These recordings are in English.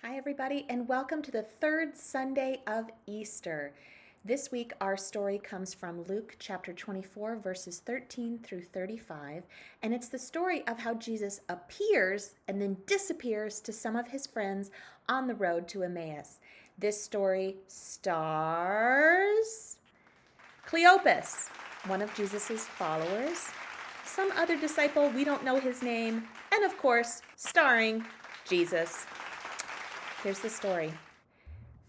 Hi, everybody, and welcome to the third Sunday of Easter. This week, our story comes from Luke chapter 24, verses 13 through 35, and it's the story of how Jesus appears and then disappears to some of his friends on the road to Emmaus. This story stars Cleopas, one of Jesus's followers, some other disciple, we don't know his name, and of course, starring Jesus. Here's the story.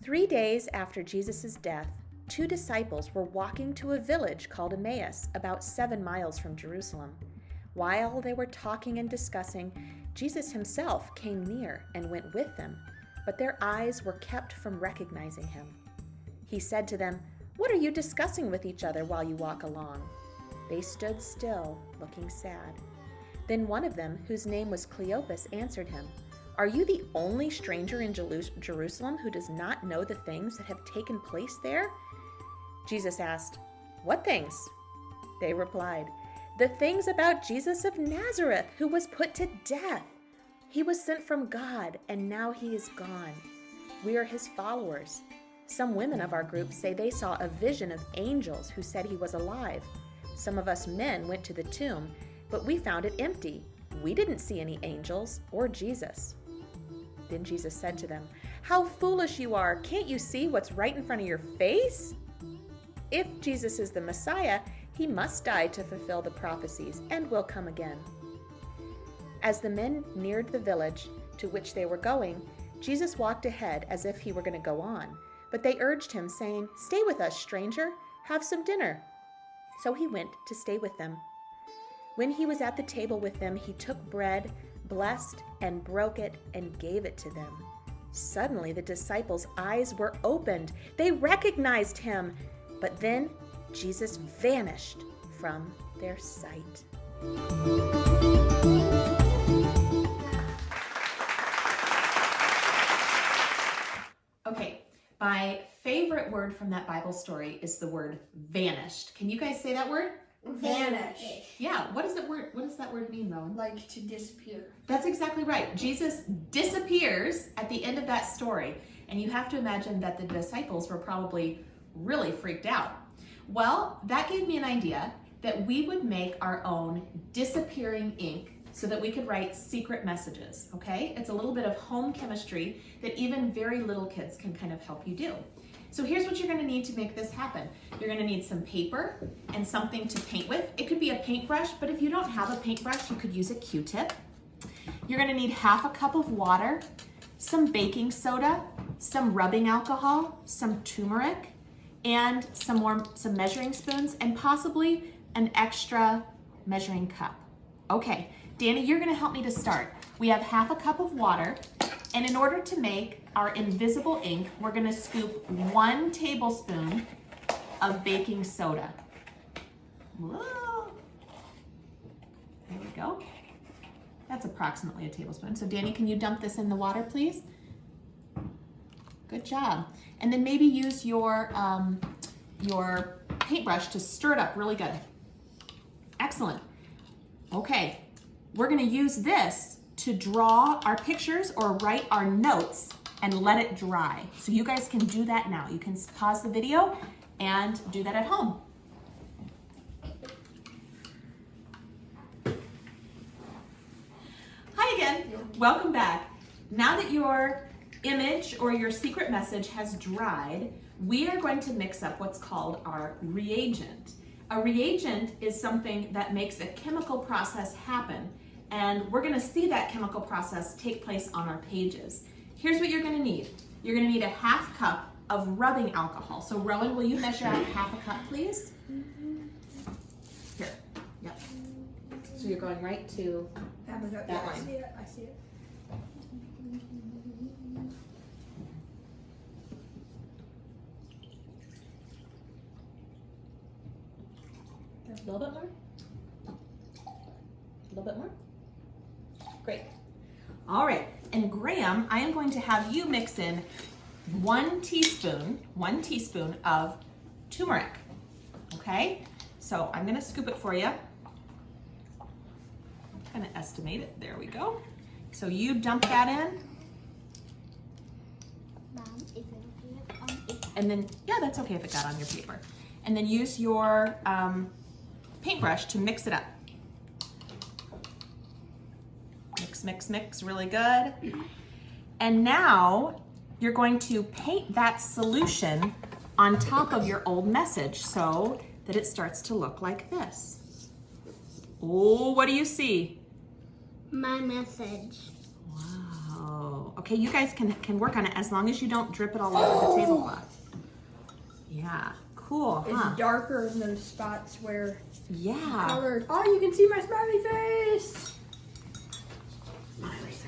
3 days after Jesus' death, 2 disciples were walking to a village called Emmaus, about 7 miles from Jerusalem. While they were talking and discussing, Jesus himself came near and went with them, but their eyes were kept from recognizing him. He said to them, "What are you discussing with each other while you walk along?" They stood still, looking sad. Then one of them, whose name was Cleopas, answered him, "Are you the only stranger in Jerusalem who does not know the things that have taken place there?" Jesus asked, "What things?" They replied, "The things about Jesus of Nazareth, who was put to death. He was sent from God, and now he is gone. We are his followers. Some women of our group say they saw a vision of angels who said he was alive. Some of us men went to the tomb, but we found it empty. We didn't see any angels or Jesus." Then Jesus said to them, "How foolish you are! Can't you see what's right in front of your face? If Jesus is the Messiah, he must die to fulfill the prophecies and will come again." As the men neared the village to which they were going, Jesus walked ahead as if he were going to go on, but they urged him, saying, "Stay with us, stranger. Have some dinner." So he went to stay with them. When he was at the table with them, he took bread, blessed and broke it and gave it to them. Suddenly the disciples' eyes were opened. They recognized him, but then Jesus vanished from their sight. Okay, my favorite word from that Bible story is the word vanished. Can you guys say that word? Vanish. Yeah, what does that word mean, Rowan? Like to disappear. That's exactly right. Jesus disappears at the end of that story, and you have to imagine that the disciples were probably really freaked out. Well, that gave me an idea that we would make our own disappearing ink so that we could write secret messages, okay? It's a little bit of home chemistry that even very little kids can kind of help you do. So here's what you're going to need to make this happen. You're going to need some paper and something to paint with. It could be a paintbrush, but if you don't have a paintbrush, you could use a Q-tip. You're going to need half a cup of water, some baking soda, some rubbing alcohol, some turmeric, and some measuring spoons, and possibly an extra measuring cup. Okay, Danny, you're going to help me to start. We have half a cup of water, and in order to make our invisible ink, we're going to scoop 1 tablespoon of baking soda. Whoa. There we go. That's approximately a tablespoon. So Danny, can you dump this in the water, please? Good job. And then maybe use your paintbrush to stir it up really good. Excellent. Okay, we're going to use this to draw our pictures or write our notes and let it dry. So you guys can do that now. You can pause the video and do that at home. Hi again, welcome back. Now that your image or your secret message has dried, we are going to mix up what's called our reagent. A reagent is something that makes a chemical process happen, and we're going to see that chemical process take place on our pages. Here's what you're going to need. You're going to need a half cup of rubbing alcohol. So Rowan, will you measure out half a cup, please? Here. Yep. So you're going right to that line. I see it. A little bit more? A little bit more? Great. All right, and Graham, I am going to have you mix in 1 teaspoon of turmeric, okay? So I'm gonna scoop it for you. I'm gonna estimate it, there we go. So you dump that in. And then, yeah, that's okay if it got on your paper. And then use your paintbrush to mix it up. Mix, mix, mix, really good. And now you're going to paint that solution on top of your old message so that it starts to look like this. Oh, what do you see? My message. Wow. Okay, you guys can work on it as long as you don't drip it all over the tablecloth. Yeah, cool, huh? It's darker in those spots where Yeah. colored. Oh, you can see my smiley face. Smiley face.